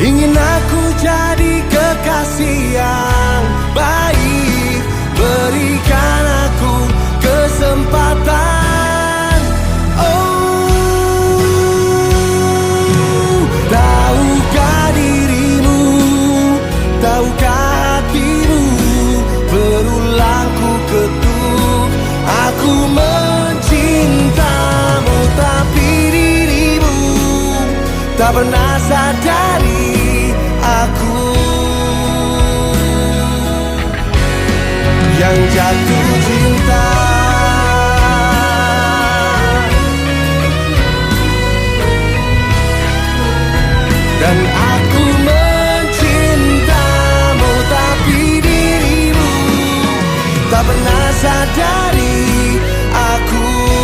Ingin aku jadi kekasih yang baik. Berikan aku kesempatan. Oh, tahukah dirimu, tahukah hatimu, berulang ku ketuk, aku mencintamu, tapi dirimu tak pernah sadari aku yang jatuh cinta.